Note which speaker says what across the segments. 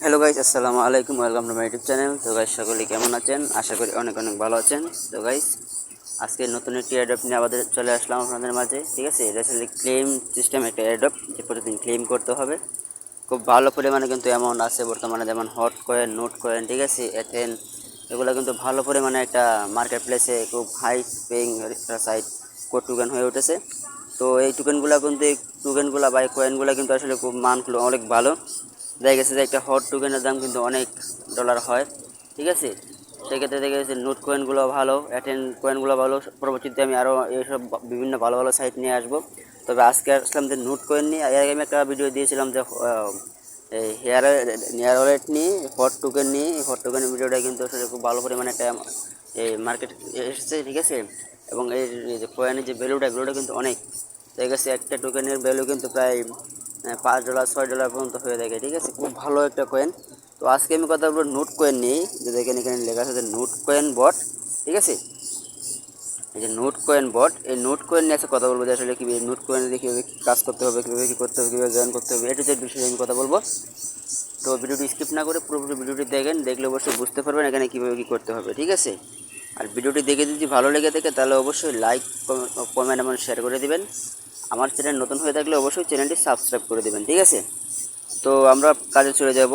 Speaker 1: Hello guys, আসসালামু আলাইকুম। Welcome to my YouTube channel. তো গাইস, সকলে কেমন আছেন? আশা করি অনেক অনেক ভালো আছেন। তো গাইস, আজকে নতুন একটি এয়ারড্রপ নিয়ে আমাদের চলে আসলাম আপনাদের মাঝে। ঠিক আছে, এটা আসলে ক্লেম সিস্টেম একটা এয়ারড্রপ, যে প্রতিদিন ক্লেম করতে হবে। খুব ভালো পরিমাণে কিন্তু অ্যামাউন্ট আছে বর্তমানে, যেমন হট কয়েন, নোট কয়েন, ঠিক আছে, এথেন, এগুলো কিন্তু ভালো পরিমাণে একটা মার্কেট প্লেসে খুব হাই পেইং একটা সাইট কোড টোকেন হয়ে উঠেছে। তো এই টোকেনগুলো কিন্তু বা এই কয়েনগুলো কিন্তু আসলে খুব মানগুলো অনেক ভালো। দেখা গেছে যে একটা হট টোকেনের দাম কিন্তু অনেক ডলার হয়। ঠিক আছে, সেক্ষেত্রে দেখা গেছে নোট কয়েনগুলো ভালো, অ্যাটেন কয়েনগুলো ভালো। পরবর্তীতে আমি আরও এইসব বিভিন্ন ভালো ভালো সাইট নিয়ে আসবো। তবে আজকে আসলাম যে নোট কয়েন নিয়ে। এর আগে আমি একটা ভিডিও দিয়েছিলাম যে এই হেয়ার ওয়ালেট নিয়ে, হট টোকেন নিয়ে। হট টোকেনের ভিডিওটা কিন্তু আসলে খুব ভালো পরিমাণে একটা এই মার্কেট এসেছে। ঠিক আছে, এবং এই যে কয়েনের যে ভ্যালুটা কিন্তু অনেক। দেখা গেছে একটা টোকেনের ভ্যালু কিন্তু প্রায় $5 $6 পর্যন্ত হয়ে থাকে। ঠিক আছে, খুব ভালো একটা কয়েন। তো আজকে আমি কথা বলবো নোট কয়েন নিয়ে, যে দেখেন এখানে লেখা আছে যে নোট কয়েন বট। ঠিক আছে, এই যে নোট কয়েন বট, এই নোট কয়েন নিয়ে কথা বলবো, যে আসলে কীভাবে নোট কয়েন দিয়ে কীভাবে কাজ করতে হবে, কীভাবে কী করতে হবে, কীভাবে জয়েন করতে হবে, এটা যে বিষয়ে আমি কথা বলবো। তো ভিডিওটি স্কিপ না করে পুরোপুরি ভিডিওটি দেখেন, দেখলে অবশ্যই বুঝতে পারবেন এখানে কীভাবে কী করতে হবে। ঠিক আছে, আর ভিডিওটি দেখে যদি ভালো লেগে থাকে তাহলে অবশ্যই লাইক, কমেন্ট এবং শেয়ার করে দিবেন। আমার চ্যানেল নতুন হয়ে থাকলে অবশ্যই চ্যানেলটি সাবস্ক্রাইব করে দেবেন। ঠিক আছে, তো আমরা কাজে চলে যাব।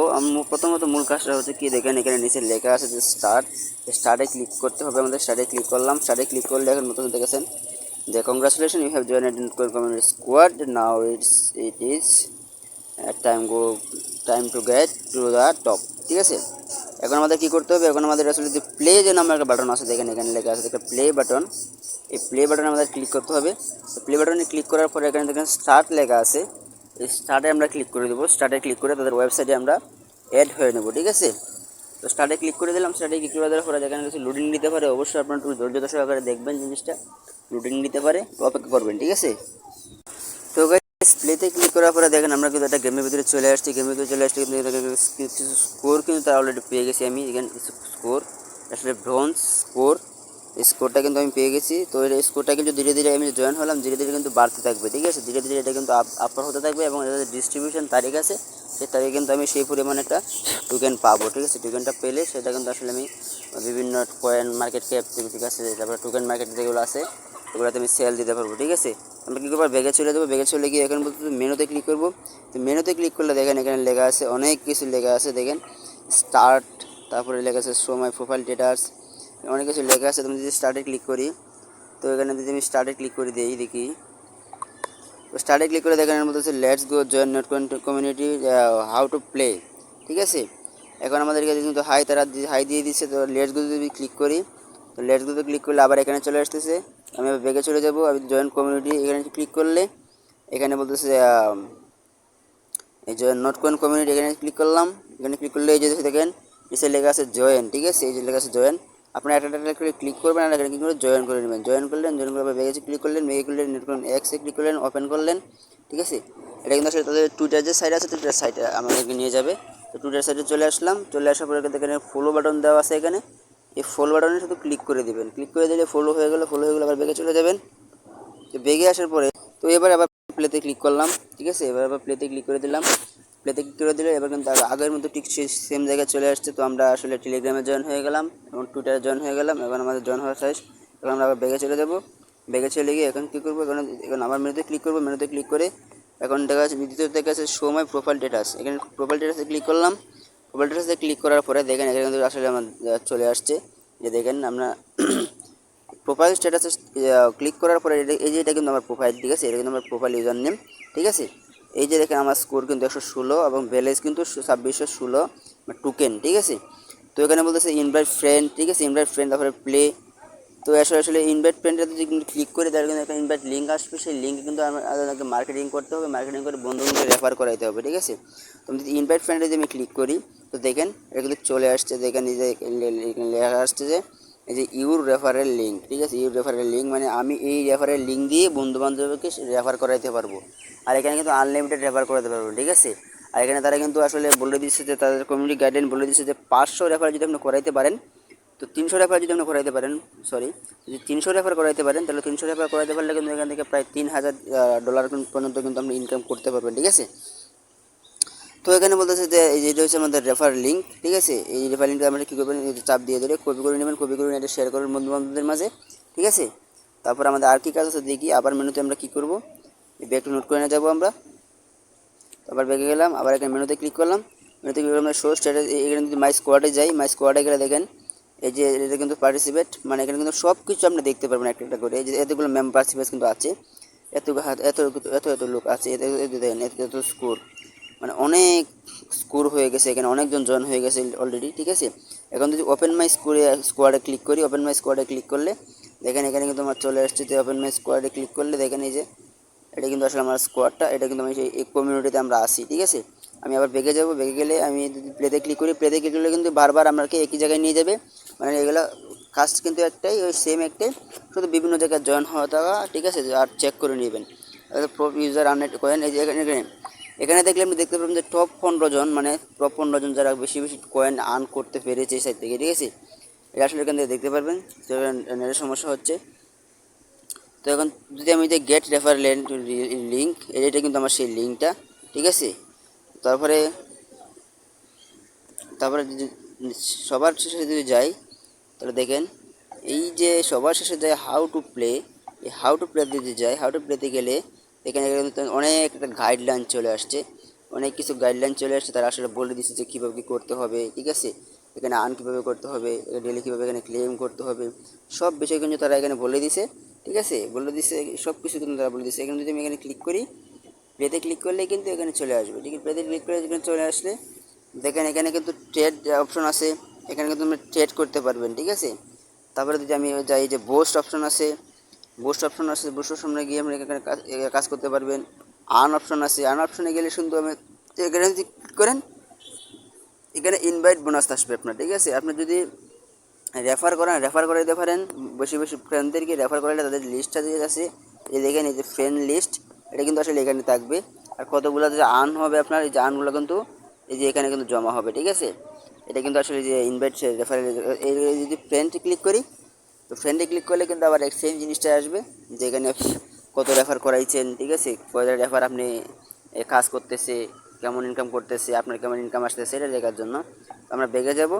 Speaker 1: প্রথমত মূল কাজটা হচ্ছে কি, দেখেন এখানে নিচে লেখা আছে যে স্টার্টে ক্লিক করতে হবে। আমাদের স্টার্টে ক্লিক করলাম। স্টার্টে ক্লিক করলে এখন নতুন দেখেছেন যে congratulation, you have joined community squad, now it is time to get to the top. ঠিক আছে, এখন আমাদের কী করতে হবে, এখন আমাদের আসলে যে প্লে যে নামের একটা বাটন আছে, দেখেন এখানে লেখা আছে একটা প্লে বাটন। এই প্লে বাটনে আমাদের ক্লিক করতে হবে। প্লে বাটনে ক্লিক করার পরে এখানে দেখেন স্টার্ট লেখা আছে, এই স্টার্টে আমরা ক্লিক করে দেবো। স্টার্টে ক্লিক করে তাদের ওয়েবসাইটে আমরা অ্যাড হয়ে নেব। ঠিক আছে, তো স্টার্টে ক্লিক করে দিলাম। স্টার্টে ক্লিক করে দেওয়ার পরে যেখানে কিছু লোডিং নিতে পারে, অবশ্যই আপনার একটু ধৈর্য সহকারে দেখবেন জিনিসটা। লোডিং নিতে পারে, অপেক্ষা করবেন। ঠিক আছে, তো গাইস, প্লেতে ক্লিক করার পরে দেখেন আমরা কিন্তু একটা গেমের ভিতরে চলে আসছি। গেমের ভিতরে চলে আসছি, কিন্তু কিছু স্কোর কিন্তু তার অলরেডি পেয়ে গেছি আমি। এখানে কিছু স্কোর, আসলে ব্রোঞ্জ স্কোর, এই স্কোরটা কিন্তু আমি পেয়ে গেছি। তো এই স্কোরটা কিন্তু ধীরে ধীরে আমি জয়েন হলাম, ধীরে ধীরে কিন্তু বাড়তে থাকবে। ঠিক আছে, ধীরে ধীরে এটা কিন্তু আপার হতে থাকবে, এবং এটা ডিস্ট্রিবিউশন তারিখ আছে, সেই তারিখে কিন্তু আমি সেই পরিমাণে একটা টোকেন পাবো। ঠিক আছে, টোকেনটা পেলে সেটা কিন্তু আসলে আমি বিভিন্ন কয়েন মার্কেট ক্যাপ, ঠিক আছে, তারপরে টোকেন মার্কেট যেগুলো আছে ওগুলোতে আমি সেল দিতে পারবো। ঠিক আছে, আমরা কী করবো, ব্যাগে চলে যাবো। ব্যাগে চলে গিয়ে এখন বলতে মেনুতে ক্লিক করবো। তো মেনুতে ক্লিক করলে দেখেন এখানে লেখা আছে, অনেক কিছু লেখা আছে। দেখেন স্টার্ট, তারপরে লেখা আছে শো মাই প্রোফাইল ডেটাস, অনেক কিছু লেখা আছে। তুমি যদি স্টার্টে ক্লিক করি, তো এখানে যদি আমি স্টার্টে ক্লিক করে দিই, দেখি তো স্টার্টে ক্লিক করে দেখেন এর মধ্যে হচ্ছে let's go join note community, how to play. ঠিক আছে, এখন আমাদের কাছে কিন্তু তারা হাই দিয়ে দিচ্ছে। তো লেটস গো যদি ক্লিক করি, তো লেটস গোতে ক্লিক করলে আবার এখানে চলে আসতেছে। আমি ব্যাগে চলে যাব। আমি জয়েন কমিউনিটি এখানে ক্লিক করলে এখানে বলতেছে এই জয়েন নোট কয়েন কমিউনিটি, এখানে ক্লিক করলাম। এখানে ক্লিক করলে এই যে দেখেন নিচে লেখা আছে জয়েন। ঠিক আছে, এই যে লেখা আছে জয়েন, আপনার একটা করে ক্লিক করবেন, আর এখানে ক্লিক করে জয়েন করে নেবেন। জয়েন করলেন, জয়েন করে ব্যাগে ক্লিক করলেন, ব্যাগে করলেন নেট করলেন, এক্সে ক্লিক করলেন, ওপেন করলেন। ঠিক আছে, এটা কিন্তু আসলে তাদের টুইটার যে সাইট আছে, টুইটার সাইটে আমাদেরকে নিয়ে যাবে। তো টুইটার সাইটে চলে আসলাম। চলে আসার পরে এখানে ফলো বাটন দেওয়া আছে। এখানে এই ফলো বাটনে শুধু ক্লিক করে দেবেন। ক্লিক করে দিলে ফলো হয়ে গেলো। ফলো হয়ে গেলে আবার ব্যাগে চলে যাবেন। তো ব্যাগে আসার পরে তো এবার আবার প্লেতে ক্লিক করলাম। ঠিক আছে, এবার আবার প্লেতে ক্লিক করে দিলাম। প্লেতে ক্লিক করে দিলে এবার কিন্তু আগের মতো ঠিক সেম জায়গায় চলে আসছে। তো আমরা আসলে টেলিগ্রামে জয়েন হয়ে গেলাম এবং টুইটারে জয়েন হয়ে গেলাম। এখন আমাদের জয়েন হওয়া শেষ। এখন আমরা আবার ব্যাগে চলে যাবো। ব্যাগে চলে গিয়ে এখন কী করবো, এখন আবার মেনুতে ক্লিক করবো। মেনুতে ক্লিক করে এখন দেখা যাচ্ছে দ্বিতীয় দেখা যাচ্ছে শো মাই প্রোফাইল ডেটাস, এখানে প্রোফাইল ডেটাসে ক্লিক করলাম। প্রোফাইল ডেটাসে ক্লিক করার পরে দেখেন এখানে কিন্তু আসলে আমার চলে আসছে, যে দেখেন আমরা প্রোফাইল স্ট্যাটাসে ক্লিক করার পরে এই যে এটা কিন্তু আমার প্রোফাইল। ঠিক আছে, এটা কিন্তু আমার প্রোফাইল ইউজার নেম। ঠিক আছে, এই যে দেখেন আমার স্কোর কিন্তু 116 এবং ব্যালেন্স কিন্তু 2616 টোকেন। ঠিক আছে, তো এখানে বলতেছে ইনভাইট ফ্রেন্ড। ঠিক আছে, ইনভাইট ফ্রেন্ড, তারপরে প্লে। তো আসলে ইনভাইট ফ্রেন্ডটাতে যদি ক্লিক করে তাহলে কিন্তু একটা ইনভাইট লিঙ্ক আসবে। সেই লিঙ্কে কিন্তু আমাদেরকে মার্কেটিং করতে হবে, মার্কেটিং করে বন্ধুকে রেফার করাইতে হবে। ঠিক আছে, তো যদি ইনভাইট ফ্রেন্ডে যদি আমি ক্লিক করি, তো দেখেন এটা কিন্তু চলে আসছে। দেখেন এই যে লেখা আসছে যে এই যে ইউর রেফারেল লিঙ্ক। ঠিক আছে, ইউর রেফারেল লিঙ্ক মানে আমি এই রেফারেল লিঙ্ক দিয়ে বন্ধুবান্ধবকে রেফার করাইতে পারবো। আর এখানে কিন্তু আনলিমিটেড রেফার করাতে পারবো। ঠিক আছে, আর এখানে তারা কিন্তু আসলে বলে দিচ্ছে যে তাদের কমিউনিটি গাইডলাইন বলে দিচ্ছে যে 500 রেফার যদি আপনি করাইতে পারেন, তো 300 রেফার যদি আপনি করাইতে পারেন, যদি 300 রেফার করাইতে পারেন, তাহলে 300 রেফার করাইতে পারলে কিন্তু এখান থেকে প্রায় $3000 পর্যন্ত কিন্তু আপনি ইনকাম করতে পারবেন। ঠিক আছে, তো এখানে বলতেছে যে এই যেটা হচ্ছে আমাদের রেফার লিঙ্ক, ঠিক আছে। এই রেফার লিঙ্কটা আমরা কী করবেন, চাপ দিয়ে ধরে কপি করে নেবেন, কপি করে নিয়ে এটা শেয়ার করবেন বন্ধু বান্ধবদের মাঝে, ঠিক আছে। তারপর আমাদের আর কী কাজ আছে দেখি, আবার মেনুতে আমরা কী করবো, ব্যাক টু নোট কয়েনে যাবো আমরা। তারপর ব্যাকে গেলাম, আবার এখানে মেনুতে ক্লিক করলাম, মেনুতে ক্লিক করলাম শো স্ট্যাটাস। এখানে যদি মাই স্কোয়াডে যাই, মাই স্কোয়াডে গেলে দেখেন এই যে এটা কিন্তু পার্টিসিপেট, মানে এখানে কিন্তু সব কিছু আপনি দেখতে পারবেন একটা একটা করে। এই যে এতগুলো মেম্বার পার্টিসিপেট কিন্তু আছে, এত এত এত এত লোক আছে, এত এত দেখেন এত এত স্কোর, মানে অনেক স্কোর হয়ে গেছে, এখানে অনেকজন জয়েন হয়ে গেছে অলরেডি, ঠিক আছে। এখন যদি ওপেন মাই স্কোয়াডে ক্লিক করি, ওপেন মাই স্কোয়াডে ক্লিক করলে দেখেন এখানে কিন্তু আমার চলে আসছে যে ওপেন মাই স্কোয়াডে ক্লিক করলে দেখেন এই যে এটা কিন্তু আসলে আমার স্কোয়াডটা, এটা কিন্তু আমি সেই এই কমিউনিটিতে আমরা আসি, ঠিক আছে। আমি আবার বেগে যাব, বেগে গেলে আমি যদি প্লেতে ক্লিক করি, প্লেতে ক্লিক করলে কিন্তু বারবার আমাকে একই জায়গায় নিয়ে যাবে, মানে এগুলো কাজ কিন্তু একটাই, ওই সেম একটাই, শুধু বিভিন্ন জায়গায় জয়েন হওয়া থাকা, ঠিক আছে। আর চেক করে নেবেন প্রো ইউজার আননেট কয়েন। এই যে এখানে এখানে দেখলে আপনি দেখতে পাবেন যে টপ 15 জন, মানে টপ 15 জন যারা বেশি বেশি কয়েন আর্ন করতে পেরেছে এই সাইড থেকে, ঠিক আছে। এটা আসলে এখান থেকে দেখতে পারবেন, নেটের সমস্যা হচ্ছে। তো এখন যদি আমি যে গেট রেফার লিঙ্ক, এটা কিন্তু আমার সেই লিঙ্কটা, ঠিক আছে। তারপরে তারপরে যদি সবার শেষে যদি যাই, তাহলে দেখেন এই যে সবার শেষে যায় হাউ টু প্লে, এই হাউ টু প্লে যদি যাই, হাউ টু প্লেতে গেলে এখানে কিন্তু অনেক একটা গাইডলাইন চলে আসছে, অনেক কিছু গাইডলাইন চলে আসছে, তারা আসলে বলে দিচ্ছে যে কীভাবে কী করতে হবে, ঠিক আছে। এখানে আর্ন কীভাবে করতে হবে, ডেলি কীভাবে এখানে ক্লেম করতে হবে, সব বিষয় কিন্তু তারা এখানে বলে দিছে, ঠিক আছে। বলে দিছে সব কিছু কিন্তু তারা বলে দিছে। এখানে যদি আমি এখানে ক্লিক করি, প্লেতে ক্লিক করলে কিন্তু এখানে চলে আসবে, ঠিক আছে। প্লেতে ক্লিক করে এখানে চলে আসলে দেখেন এখানে কিন্তু ট্রেড অপশন আছে, এখানে কিন্তু আপনি ট্রেড করতে পারবেন, ঠিক আছে। তারপরে যদি আমি যাই যে বোস্ট অপশন আছে, বোস্ট অপশন আছে, বোস্ট অপশনে গিয়ে আপনি এখানে কাজ করতে পারবেন। আর্ন অপশন আছে, আর্ন অপশনে গেলে শুধু আমি এখানে যদি ক্লিক করেন, এখানে ইনভাইট বোনাস আসবে আপনার, ঠিক আছে। আপনি যদি রেফার করেন, রেফার করে দিতে পারেন বেশি বেশি ফ্রেন্ডদেরকে রেফার করালে তাদের লিস্টটা দিয়ে আছে, এই দেখেন এই যে ফ্রেন্ড লিস্ট, এটা কিন্তু আসলে এখানে থাকবে। আর কতগুলো যে আর্ন হবে আপনার, এই যে আর্নগুলো কিন্তু এই যে এখানে কিন্তু জমা হবে, ঠিক আছে। এটা কিন্তু আসলে যে ইনভাইট রেফার, এই যদি ফ্রেন্ডে ক্লিক করি, তো ফ্রেন্ডে ক্লিক করলে কিন্তু আবার সেম জিনিসটা আসবে, যে এখানে কত রেফার করাইছেন, ঠিক আছে, কয়টা রেফার আপনি কাজ করতেছে, কেমন ইনকাম করতেছে, আপনার কেমন ইনকাম আসতেছে, এটা দেখার জন্য আমরা বেগে যাব।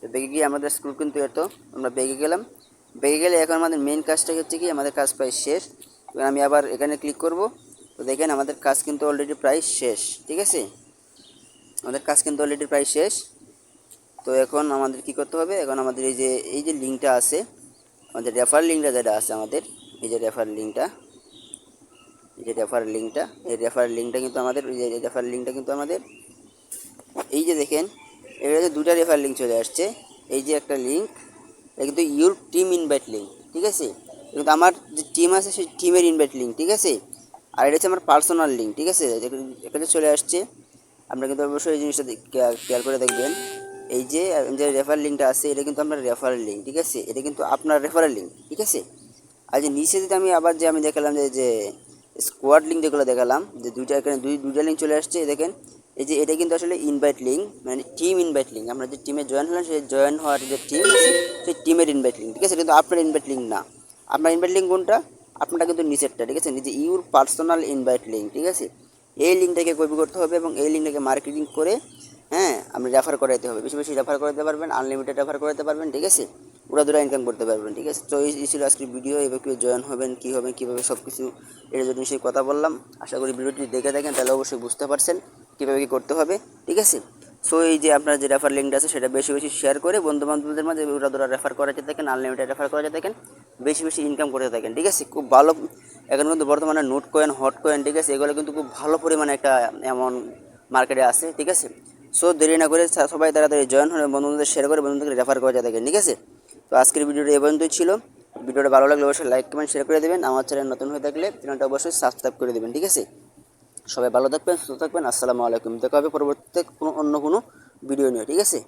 Speaker 1: তো বেগে গিয়ে আমাদের স্কুল কিন্তু এত, আমরা বেগে গেলাম, বেগে গেলে এখন আমাদের মেন কাজটা হচ্ছে কি, আমাদের কাজ প্রায় শেষ। আমি আবার এখানে ক্লিক করব, তো দেখেন আমাদের কাজ কিন্তু অলরেডি প্রায় শেষ, ঠিক আছে। আমাদের কাজ কিন্তু অলরেডি প্রায় শেষ। তো এখন আমাদের কি করতে হবে, এখন আমাদের এই যে লিঙ্কটা আছে, আমাদের রেফার লিঙ্কটা যেটা আছে আমাদের, এই যে রেফার লিঙ্কটা, এই যে রেফার লিঙ্কটা, এই রেফার লিঙ্কটা কিন্তু আমাদের, এই যে রেফার লিঙ্কটা কিন্তু আমাদের, এই যে দেখেন এখানে যে দুটা রেফার লিঙ্ক চলে আসছে, এই যে একটা লিঙ্ক, এটা কিন্তু ইউর টিম ইনভাইট লিঙ্ক, ঠিক আছে। কিন্তু আমার যে টিম আছে সেই টিমের ইনভাইট লিঙ্ক, ঠিক আছে। আর এটা হচ্ছে আমার পার্সোনাল লিঙ্ক, ঠিক আছে। এখানে চলে আসছে, আপনারা কিন্তু অবশ্যই এই জিনিসটা খেয়াল করে দেখবেন। এই যে যে রেফার লিঙ্কটা আছে, এটা কিন্তু আপনার রেফারেল লিঙ্ক, ঠিক আছে, এটা কিন্তু আপনার রেফারেল লিঙ্ক, ঠিক আছে। আর যে নিচে যদি আমি আবার যে আমি দেখালাম যে স্কোয়াড লিঙ্ক যেগুলো দেখালাম, যে দুইটা এখানে দুইটা লিঙ্ক চলে আসছে, দেখেন এই যে এটা কিন্তু আসলে ইনভাইট লিঙ্ক, মানে টিম ইনভাইট লিঙ্ক, আমরা যে টিমে জয়েন হলাম সেই জয়েন হওয়ার যে টিম, সেই টিমের ইনভাইট লিঙ্ক, ঠিক আছে। কিন্তু আপনার ইনভাইট লিঙ্ক না, আপনার ইনভাইট লিঙ্ক কোনটা, আপনারটা কিন্তু নিচেরটা, ঠিক আছে, নিজে ইউর পার্সোনাল ইনভাইট লিঙ্ক, ঠিক আছে। এই লিঙ্কটাকে কপি করতে হবে এবং এই লিঙ্কটাকে মার্কেটিং করে, হ্যাঁ, আপনি রেফার করাইতে হবে, বেশি বেশি রেফার করাতে পারবেন, আনলিমিটেড রেফার করাতে পারবেন, ঠিক আছে। উড়াধুরা ইনকাম করতে পারবেন, ঠিক আছে। তো এই ছিল আজকের ভিডিও, এবার কীভাবে জয়েন হবেন, কী হবে, কীভাবে সব কিছু এর জন্য সেই কথা বললাম। আশা করি ভিডিওটি দেখে থাকেন, তাহলে অবশ্যই বুঝতে পারছেন কীভাবে কী করতে হবে, ঠিক আছে। সো এই যে আপনার যে রেফার লিঙ্কটা আছে সেটা বেশি বেশি শেয়ার করে বন্ধু বান্ধবদের মাঝে উড়াধুরা রেফার করাতে থাকেন, আনলিমিটেড রেফার করাতে থাকেন, বেশি বেশি ইনকাম করতে থাকেন, ঠিক আছে। খুব ভালো, এখন কিন্তু বর্তমানে নোট কয়েন, হট কয়েন, ঠিক আছে, এগুলো কিন্তু খুব ভালো পরিমাণে একটা এমন মার্কেটে আছে, ঠিক আছে। সো দেরি না করে সবাই তাড়াতাড়ি জয়েন হয়ে বন্ধুদের শেয়ার করে বন্ধুদেরকে রেফার করে থাকেন, ঠিক আছে। তো আজকের ভিডিওটা এই পর্যন্তই ছিল। ভিডিওটা ভালো লাগলে অবশ্যই লাইক কমেন্ট শেয়ার করে দেবেন, আমার চ্যানেল নতুন হয়ে থাকলে চ্যানেলটা অবশ্যই সাবস্ক্রাইব করে দেবেন, ঠিক আছে। সবাই ভালো থাকবেন, সুস্থ থাকবেন, আসসালামু আলাইকুম। দেখা হবে পরবর্তীতে অন্য কোনো ভিডিও নিয়ে, ঠিক আছে।